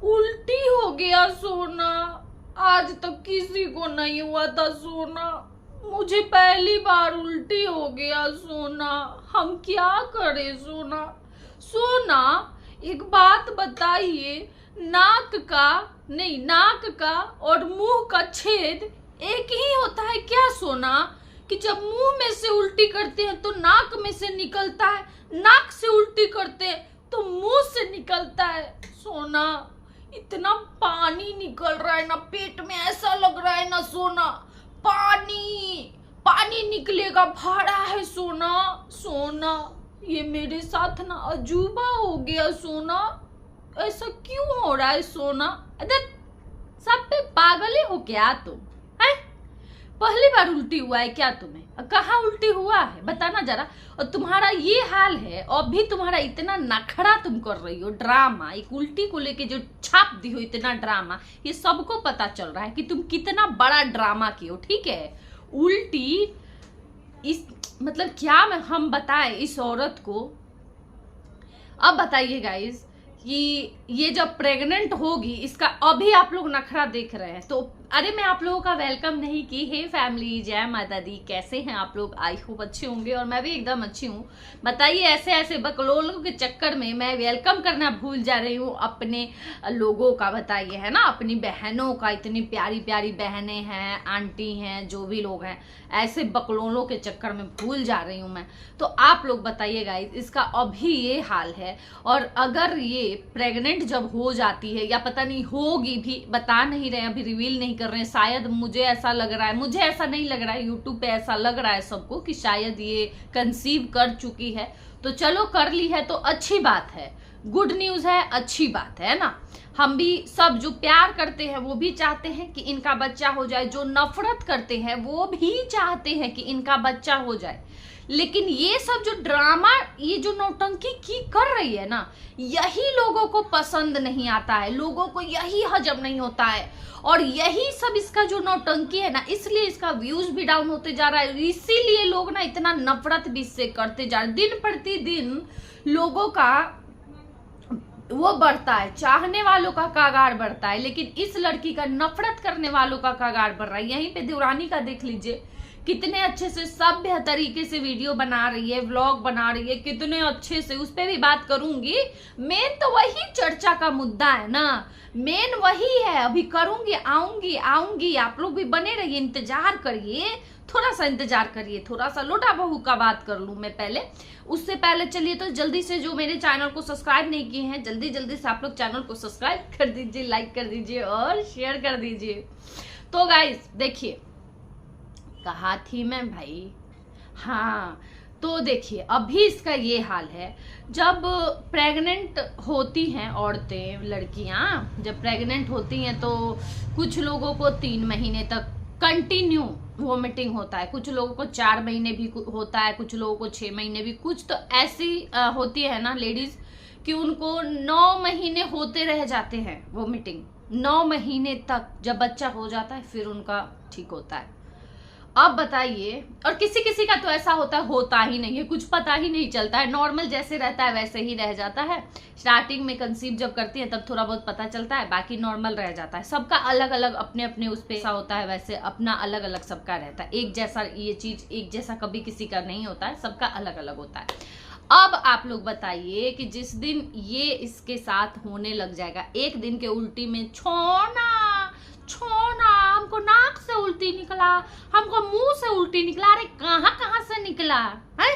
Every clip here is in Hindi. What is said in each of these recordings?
उल्टी हो गया सोना। आज तक किसी को नहीं हुआ था सोना, मुझे पहली बार उल्टी हो गया सोना। हम क्या करें सोना? सोना एक बात बताइए, नाक का और मुंह का छेद एक ही होता है क्या सोना? कि जब मुंह में से उल्टी करते हैं तो नाक में से निकलता है, नाक से उल्टी करते हैं तो मुंह से निकलता है सोना। इतना पानी निकल रहा है ना, पेट में ऐसा लग रहा है ना सोना, पानी पानी निकलेगा भाड़ा है सोना। सोना ये मेरे साथ ना अजूबा हो गया सोना। ऐसा क्यों हो रहा है सोना? अरे सब पे पागल ही हो क्या तुम? है पहली बार उल्टी हुआ है क्या तुम्हें? कहाँ उल्टी हुआ है बताना जरा। और तुम्हारा ये हाल है और भी तुम्हारा इतना नखरा तुम कर रही हो, ड्रामा, एक उल्टी को लेके जो छाप दी हो इतना ड्रामा, ये सबको पता चल रहा है कि तुम कितना बड़ा ड्रामा की हो। ठीक है, उल्टी इस मतलब क्या हम बताएं इस औरत को। अब बताइए गाइस कि ये जब प्रेग्नेंट होगी, इसका अभी आप लोग नखरा देख रहे हैं तो अरे मैं आप लोगों का वेलकम नहीं की। हे फैमिली, जय माता दी, कैसे हैं आप लोग? आई होप अच्छे होंगे और मैं भी एकदम अच्छी हूँ। बताइए ऐसे ऐसे बकलोलों के चक्कर में मैं वेलकम करना भूल जा रही हूँ अपने लोगों का। बताइए है ना, अपनी बहनों का। इतनी प्यारी प्यारी बहनें हैं, आंटी हैं, जो भी लोग हैं, ऐसे बकलोलों के चक्कर में भूल जा रही हूँ मैं। तो आप लोग बताइए गाइस, इसका अभी ये हाल है। और अगर ये प्रेग्नेंट जब हो जाती है, या पता नहीं होगी भी, बता नहीं रहे, अभी रिवील नहीं कर रहे हैं। शायद मुझे ऐसा लग रहा है, मुझे ऐसा नहीं लग रहा है, यूट्यूब पे ऐसा लग रहा है सबको कि शायद ये कंसीव कर चुकी है। तो चलो कर ली है तो अच्छी बात है, गुड न्यूज है, अच्छी बात है ना। हम भी सब जो प्यार करते हैं वो भी चाहते हैं कि इनका बच्चा हो जाए, जो नफरत करते हैं वो भी चाहते हैं कि इनका बच्चा हो जाए। लेकिन ये सब जो ड्रामा, ये जो नौटंकी की कर रही है ना, यही लोगों को पसंद नहीं आता है, लोगों को यही हजम नहीं होता है। और यही सब इसका जो नौटंकी है ना, इसलिए इसका व्यूज भी डाउन होते जा रहा है। इसीलिए लोग ना इतना नफरत भी इससे करते जा रहे। दिन प्रतिदिन लोगों का वो बढ़ता है, चाहने वालों का कागार बढ़ता है, लेकिन इस लड़की का नफरत करने वालों का कागार बढ़ रहा है। यहीं पे देवरानी का देख लीजिए, कितने अच्छे से सभ्य तरीके से वीडियो बना रही है, व्लॉग बना रही है, कितने अच्छे से। उस पर भी बात करूंगी। मेन तो वही चर्चा का मुद्दा है ना, मेन वही है। अभी करूंगी, आऊंगी। आप लोग भी बने रहिए, इंतजार करिए, थोड़ा सा इंतजार करिए। थोड़ा सा लोटा बहू का बात कर लूं मैं पहले, उससे पहले चलिए तो जल्दी से जो मेरे चैनल को सब्सक्राइब नहीं किए हैं, जल्दी जल्दी से आप लोग चैनल को सब्सक्राइब कर दीजिए, लाइक कर दीजिए और शेयर कर दीजिए। तो गाइस देखिए, कहा थी मैं भाई, हाँ तो देखिए अभी इसका ये हाल है। जब प्रेग्नेंट होती हैं औरतें, लड़कियां जब प्रेग्नेंट होती हैं तो कुछ लोगों को 3 महीने तक कंटिन्यू वोमिटिंग होता है, कुछ लोगों को 4 महीने भी होता है, कुछ लोगों को 6 महीने भी। कुछ तो ऐसी होती है ना लेडीज कि उनको 9 महीने होते रह जाते हैं वोमिटिंग, 9 महीने तक। जब बच्चा हो जाता है फिर उनका ठीक होता है। अब बताइए, और किसी किसी का तो ऐसा होता ही नहीं है, कुछ पता ही नहीं चलता है, नॉर्मल जैसे रहता है वैसे ही रह जाता है। स्टार्टिंग में कंसीव जब करती है तब थोड़ा बहुत पता चलता है, बाकी नॉर्मल रह जाता है। सबका अलग अलग अपने अपने उस पे ऐसा होता है, वैसे अपना अलग अलग सबका रहता है। एक जैसा ये चीज एक जैसा कभी किसी का नहीं होता है, सबका अलग अलग होता है। अब आप लोग बताइए कि जिस दिन ये इसके साथ होने लग जाएगा, एक दिन के उल्टी में छोना हमको नाक से उल्टी निकला, हमको मुंह से उल्टी निकला। अरे कहां कहां से निकला है,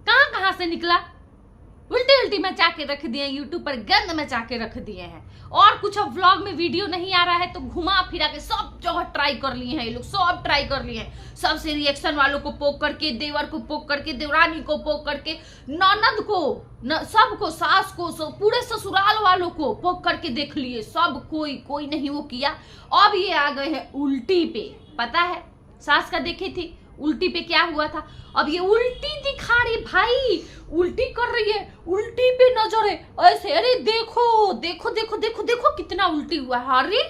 कहां कहां से निकला? उल्टी उल्टी मचा के रख दिए, यूट्यूब पर गंद मचा के रख दिए हैं। और कुछ अब व्लॉग में वीडियो नहीं आ रहा है तो घुमा फिरा के सब जगह ट्राई कर लिए हैं ये लोग, सब ट्राई कर लिए हैं। सबसे रिएक्शन वालों को पोक करके, देवर को पोक करके, देवरानी को पोक करके, ननद को, सबको, सास को, पूरे ससुराल वालों को पोक करके देख लिए सब, कोई नहीं वो किया। अब ये आ गए हैं उल्टी पे। पता है सास का देखी थी उल्टी पे क्या हुआ था, अब ये उल्टी दिखा रही भाई, उल्टी कर रही है, उल्टी पे नजर है ऐसे। अरे देखो देखो देखो देखो देखो कितना उल्टी हुआ है। अरे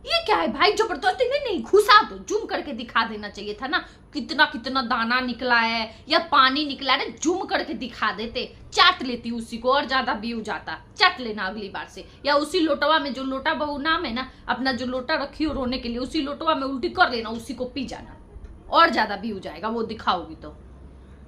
ये क्या है भाई, जबरदस्ती नहीं, घुसा दो, जूम करके दिखा देना चाहिए था ना, कितना कितना दाना निकला है या पानी निकला है, जूम करके दिखा देते, चाट लेती उसी को और ज्यादा व्यू जाता। चाट लेना अगली बार से, या उसी लोटवा में, जो लोटा बहू नाम है ना अपना, जो लोटा रखी हो रोने के लिए, उसी लोटवा में उल्टी कर लेना, उसी को पी जाना, और ज्यादा व्यू जाएगा वो दिखाओगी तो।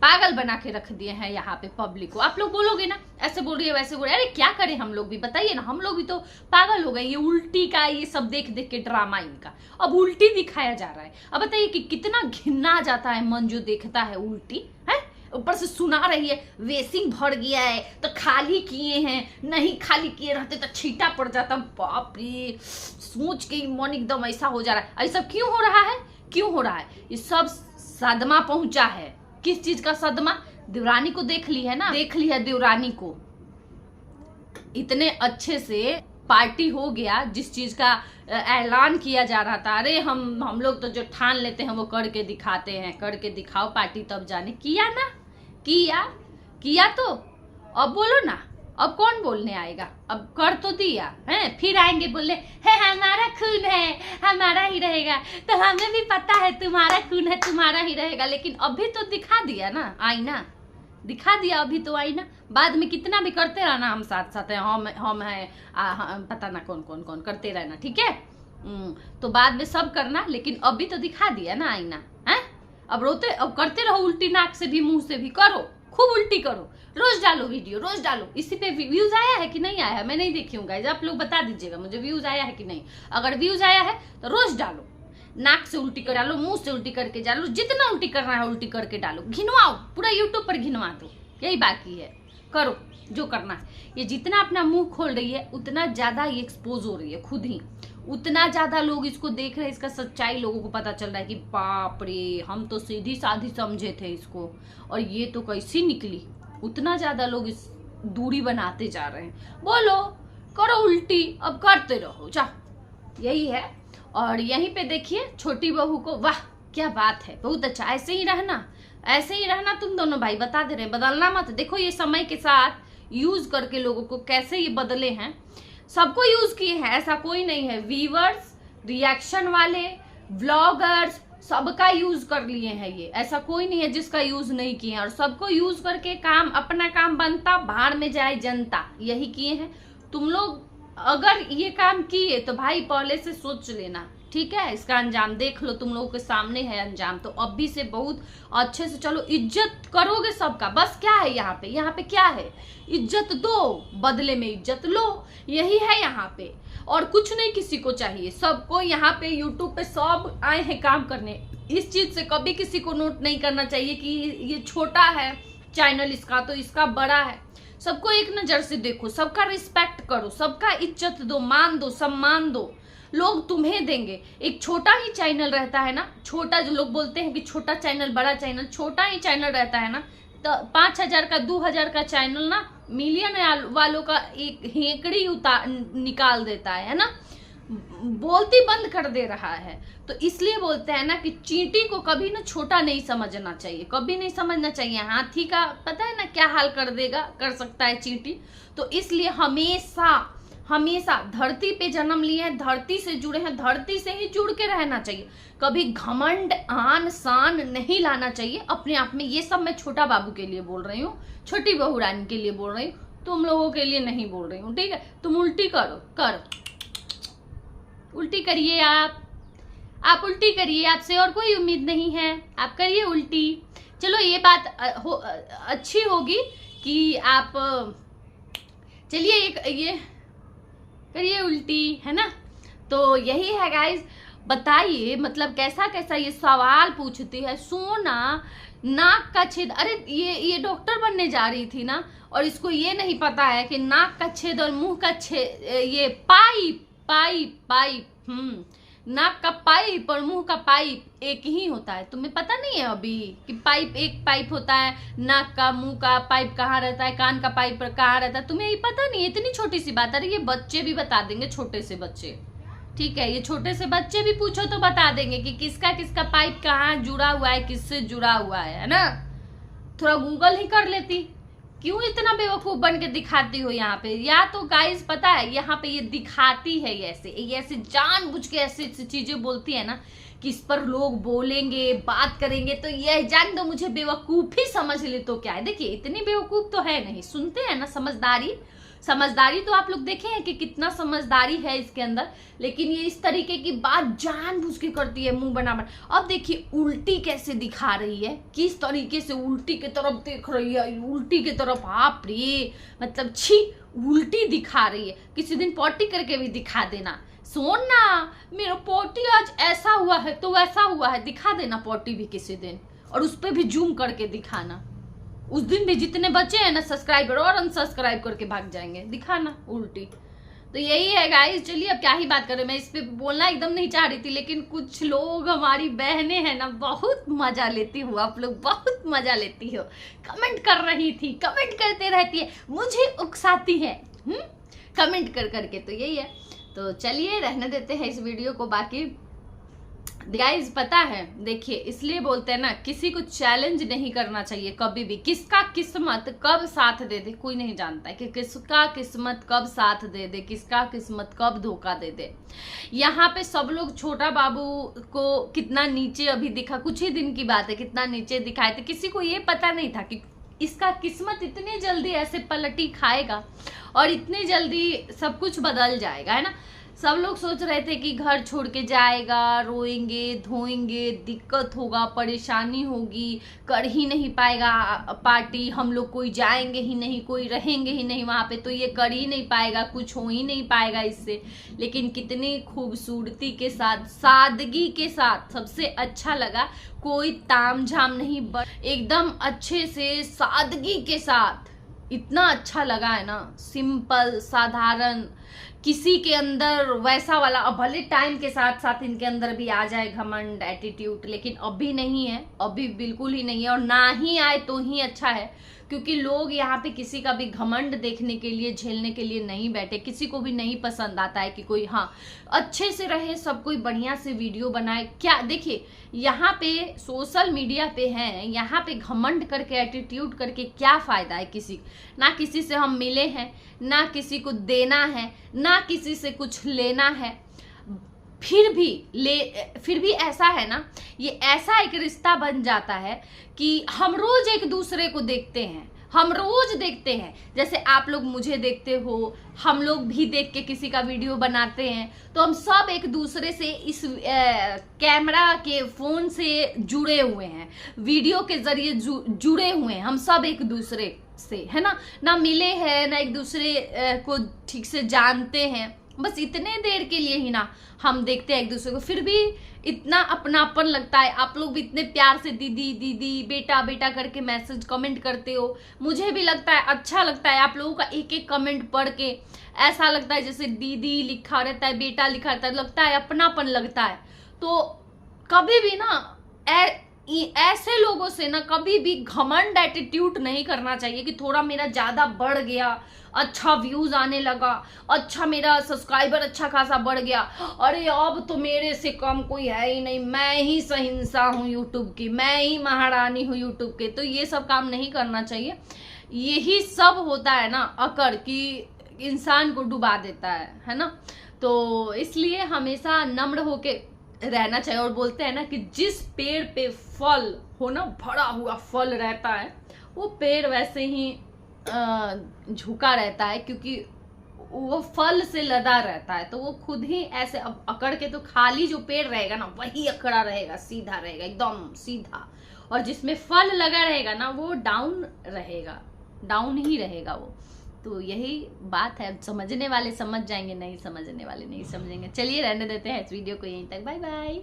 पागल बना के रख दिए हैं यहाँ पे पब्लिक को। आप लोग बोलोगे ना ऐसे बोल रही है वैसे बोल रही है, अरे क्या करें हम लोग भी, बताइए ना, हम लोग भी तो पागल हो गए। ये उल्टी का ये सब देख देख के ड्रामा इनका, अब उल्टी दिखाया जा रहा है। अब बताइए कि कितना घिन्ना जाता है मन जो देखता है उल्टी है। ऊपर से सुना रही है वेसिंग भर गया है तो खाली किए हैं, नहीं खाली किए रहते तो छींटा पड़ जाता। बाप रे, सोच के मन एकदम ऐसा हो जा रहा है। ऐसा क्यों हो रहा है, क्यों हो रहा है? ये सब सदमा पहुंचा है। किस चीज का सदमा? देवरानी को देख ली है ना, देख ली है देवरानी को। इतने अच्छे से पार्टी हो गया, जिस चीज का ऐलान किया जा रहा था, अरे हम लोग तो जो ठान लेते हैं वो करके दिखाते हैं, करके दिखाओ पार्टी तब जाने। किया ना, किया तो अब बोलो ना, अब कौन बोलने आएगा? अब कर तो दिया है, फिर आएंगे बोले है हमारा खून है, हमारा ही रहेगा। तो हमें भी पता है तुम्हारा खून है, तुम्हारा ही रहेगा, लेकिन अभी तो दिखा दिया ना आईना, दिखा दिया अभी तो आईना। बाद में कितना भी करते रहना, हम साथ साथ हैं, हम हैं, पता ना कौन कौन कौन करते रहना, ठीक है। तो बाद में सब करना, लेकिन अभी तो दिखा दिया ना आईना है। अब रोते, अब करते रहो उल्टी, नाक से भी मुंह से भी करो, खूब उल्टी करो, रोज डालो वीडियो, रोज डालो। इसी पे व्यूज आया है कि नहीं आया है मैं नहीं देखी हूँ गाइस, आप लोग बता दीजिएगा मुझे व्यूज आया है कि नहीं। अगर व्यूज आया है तो रोज डालो, नाक से उल्टी कर डालो, मुंह से उल्टी करके डालो, जितना उल्टी करना है उल्टी करके डालो, घिनवाओ, पूरा यूट्यूब पर घिनवा दो, यही बाकी है। करो जो करना है। ये जितना अपना मुंह खोल रही है उतना ज्यादा ये एक्सपोज हो रही है खुद ही, उतना ज्यादा लोग इसको देख रहे हैं, इसका सच्चाई लोगों को पता चल रहा है कि बाप रे, हम तो सीधी साधी समझे थे इसको और ये तो कैसी निकली। उतना ज्यादा लोग इस दूरी बनाते जा रहे हैं। बोलो, करो उल्टी, अब करते रहो, जाओ, यही है। और यहीं पे देखिए छोटी बहू को, वाह क्या बात है, बहुत अच्छा, ऐसे ही रहना, ऐसे ही रहना तुम दोनों भाई, बता दे रहे हैं, बदलना मत। देखो ये समय के साथ यूज करके लोगों को कैसे ये बदले हैं, सबको यूज किए हैं, ऐसा कोई नहीं है। व्यूअर्स, रिएक्शन वाले, व्लॉगर्स, सबका यूज कर लिए हैं ये, ऐसा कोई नहीं है जिसका यूज नहीं किए हैं। और सबको यूज करके काम, अपना काम बनता, भाड़ में जाए जनता, यही किए हैं। तुम लोग अगर ये काम किए तो भाई पहले से सोच लेना, ठीक है। इसका अंजाम देख लो, तुम लोगों के सामने है अंजाम। तो अभी से बहुत अच्छे से चलो, इज्जत करोगे सबका। बस क्या है यहाँ पे क्या है, इज्जत दो, बदले में इज्जत लो, यही है यहाँ पे। और कुछ नहीं किसी को चाहिए, सबको यहाँ पे यूट्यूब पे सब आए हैं काम करने। इस चीज से कभी किसी को नोट नहीं करना चाहिए कि ये छोटा है चैनल इसका तो इसका बड़ा है। सबको एक नजर से देखो, सबका रिस्पेक्ट करो, सबका इज्जत दो, मान दो, सम्मान दो, लोग तुम्हें देंगे। एक छोटा ही चैनल रहता है ना, छोटा, जो लोग बोलते हैं कि छोटा चैनल बड़ा चैनल, छोटा ही चैनल रहता है ना, तो 5,000 का 2,000 का चैनल ना मिलियन वालों का एक हेकड़ी निकाल देता है ना, बोलती बंद कर दे रहा है। तो इसलिए बोलते हैं ना कि चींटी को कभी ना छोटा नहीं समझना चाहिए, कभी नहीं समझना चाहिए। हाथी का पता है ना क्या हाल कर सकता है चींटी। तो इसलिए हमेशा हमेशा धरती पे जन्म लिए हैं, धरती से जुड़े हैं, धरती से ही जुड़ के रहना चाहिए। कभी घमंड, आन शान नहीं लाना चाहिए अपने आप में। ये सब मैं छोटा बाबू के लिए बोल रही हूँ, छोटी बहू रानी के लिए बोल रही हूँ, तुम लोगों के लिए नहीं बोल रही हूँ, ठीक है। तुम उल्टी करो, उल्टी करिए, आप उल्टी करिए, आपसे और कोई उम्मीद नहीं है, आप करिए उल्टी। चलो ये बात अच्छी होगी कि आप चलिए ये करिए उल्टी, है ना। तो यही है गाइज, बताइए मतलब कैसा कैसा ये सवाल पूछती है। सोना नाक का छेद, अरे ये डॉक्टर बनने जा रही थी ना, और इसको ये नहीं पता है कि नाक का छेद और मुंह का छेद, ये पाइप नाक का पाइप और मुंह का पाइप एक ही होता है। तुम्हें पता नहीं है अभी कि पाइप, एक पाइप होता है, नाक का मुंह का पाइप कहाँ रहता है, कान का पाइप कहाँ रहता है, तुम्हें ये पता नहीं है। इतनी छोटी सी बात, अरे ये बच्चे भी बता देंगे, छोटे से बच्चे, ठीक है, ये छोटे से बच्चे भी पूछो तो बता देंगे कि किसका किसका पाइप कहाँ जुड़ा हुआ है, किससे जुड़ा हुआ है ना। थोड़ा गूगल ही कर लेती, क्यों इतना बेवकूफ बन के दिखाती हो यहाँ पे? या तो गाइस पता है यहाँ पे ये दिखाती है ऐसे जानबूझ के ऐसी चीजें बोलती है ना कि इस पर लोग बोलेंगे, बात करेंगे, तो ये जान दो मुझे बेवकूफ ही समझ ले तो क्या है। देखिए इतनी बेवकूफ तो है नहीं, सुनते हैं ना समझदारी तो आप लोग देखे हैं कि कितना समझदारी है इसके अंदर, लेकिन ये इस तरीके की बात जानबूझ के करती है मुंह बना। अब देखिए उल्टी कैसे दिखा रही है, किस तरीके से उल्टी की तरफ देख रही है, उल्टी की तरफ, आप रे मतलब छी, उल्टी दिखा रही है। किसी दिन पॉटी करके भी दिखा देना, सोन ना मेरा पॉटी आज ऐसा हुआ है तो वैसा हुआ है, दिखा देना पॉटी भी किसी दिन, और उस पर भी जूम करके दिखाना। उस दिन भी जितने बचे हैं ना सब्सक्राइबर और अनसब्सक्राइब करके भाग जाएंगे, दिखाना उल्टी। तो यही है गाइस, चलिए अब क्या ही बात करें, मैं इस पे बोलना एकदम नहीं चाह रही थी, लेकिन कुछ लोग हमारी बहनें हैं ना बहुत मजा लेती हो, आप लोग बहुत मजा लेती हो, कमेंट कर रही थी, कमेंट करते रहती है, मुझे उकसाती है कमेंट कर करके। तो यही है, तो चलिए रहने देते हैं इस वीडियो को। बाकी गाइस पता है देखिए, इसलिए बोलते हैं ना किसी को चैलेंज नहीं करना चाहिए कभी भी। किसका किस्मत कब साथ दे दे कोई नहीं जानता है, कि किसका किस्मत कब साथ दे दे, किसका किस्मत कब धोखा दे दे। यहाँ पे सब लोग छोटा बाबू को कितना नीचे अभी दिखा, कुछ ही दिन की बात है, कितना नीचे दिखाए थे, किसी को ये पता नहीं था कि इसका किस्मत इतने जल्दी ऐसे पलटी खाएगा और इतने जल्दी सब कुछ बदल जाएगा, है ना। सब लोग सोच रहे थे कि घर छोड़ के जाएगा, रोएंगे धोएंगे, दिक्कत होगा, परेशानी होगी, कर ही नहीं पाएगा पार्टी, हम लोग कोई जाएंगे ही नहीं, कोई रहेंगे ही नहीं वहाँ पे, तो ये कर ही नहीं पाएगा, कुछ हो ही नहीं पाएगा इससे। लेकिन कितनी खूबसूरती के साथ, सादगी के साथ, सबसे अच्छा लगा कोई ताम झाम नहीं, एकदम अच्छे से सादगी के साथ, इतना अच्छा लगा है ना, सिंपल साधारण, किसी के अंदर वैसा वाला, अब भले टाइम के साथ साथ इनके अंदर भी आ जाए घमंड एटीट्यूड, लेकिन अभी नहीं है, अभी बिल्कुल ही नहीं है, और ना ही आए तो ही अच्छा है, क्योंकि लोग यहाँ पे किसी का भी घमंड देखने के लिए, झेलने के लिए नहीं बैठे। किसी को भी नहीं पसंद आता है कि कोई हाँ अच्छे से रहे, सब कोई बढ़िया से वीडियो बनाए। क्या देखिए यहाँ पे सोशल मीडिया पे हैं, यहाँ पे घमंड करके एटीट्यूड करके क्या फायदा है किसी, ना किसी से हम मिले हैं, ना किसी को देना है, ना किसी से कुछ लेना है, फिर भी ऐसा है ना, ये ऐसा एक रिश्ता बन जाता है कि हम रोज एक दूसरे को देखते हैं, हम रोज देखते हैं, जैसे आप लोग मुझे देखते हो, हम लोग भी देख के किसी का वीडियो बनाते हैं, तो हम सब एक दूसरे से इस कैमरा के फोन से जुड़े हुए हैं, वीडियो के जरिए जुड़े हुए हैं हम सब एक दूसरे से, है ना मिले हैं, ना एक दूसरे को ठीक से जानते हैं, बस इतने देर के लिए ही ना हम देखते हैं एक दूसरे को, फिर भी इतना अपनापन लगता है। आप लोग भी इतने प्यार से दीदी दीदी, बेटा बेटा करके मैसेज कमेंट करते हो, मुझे भी लगता है अच्छा लगता है आप लोगों का एक एक कमेंट पढ़ के, ऐसा लगता है जैसे दीदी लिखा रहता है, बेटा लिखा रहता है, लगता है अपनापन लगता है। तो कभी भी ना ऐसे लोगों से ना कभी भी घमंड एटीट्यूड नहीं करना चाहिए कि थोड़ा मेरा ज्यादा बढ़ गया, अच्छा व्यूज आने लगा, अच्छा मेरा सब्सक्राइबर अच्छा खासा बढ़ गया, अरे अब तो मेरे से कम कोई है ही नहीं, मैं ही सहिंसा हूँ यूट्यूब की, मैं ही महारानी हूँ यूट्यूब के। तो ये सब काम नहीं करना चाहिए, यही सब होता है ना अकड़ कि इंसान को डुबा देता है ना। तो इसलिए हमेशा नम्र होके रहना चाहिए, और बोलते हैं ना कि जिस पेड़ पे फल हो ना, भरा हुआ फल रहता है, वो पेड़ वैसे ही झुका रहता है, क्योंकि वो फल से लदा रहता है, तो वो खुद ही ऐसे अकड़ के, तो खाली जो पेड़ रहेगा ना वही अकड़ा रहेगा, सीधा रहेगा, एकदम सीधा, और जिसमें फल लगा रहेगा ना वो डाउन रहेगा, डाउन ही रहेगा वो। तो यही बात है, समझने वाले समझ जाएंगे, नहीं समझने वाले नहीं समझेंगे। चलिए रहने देते हैं इस वीडियो को यहीं तक, बाय बाय।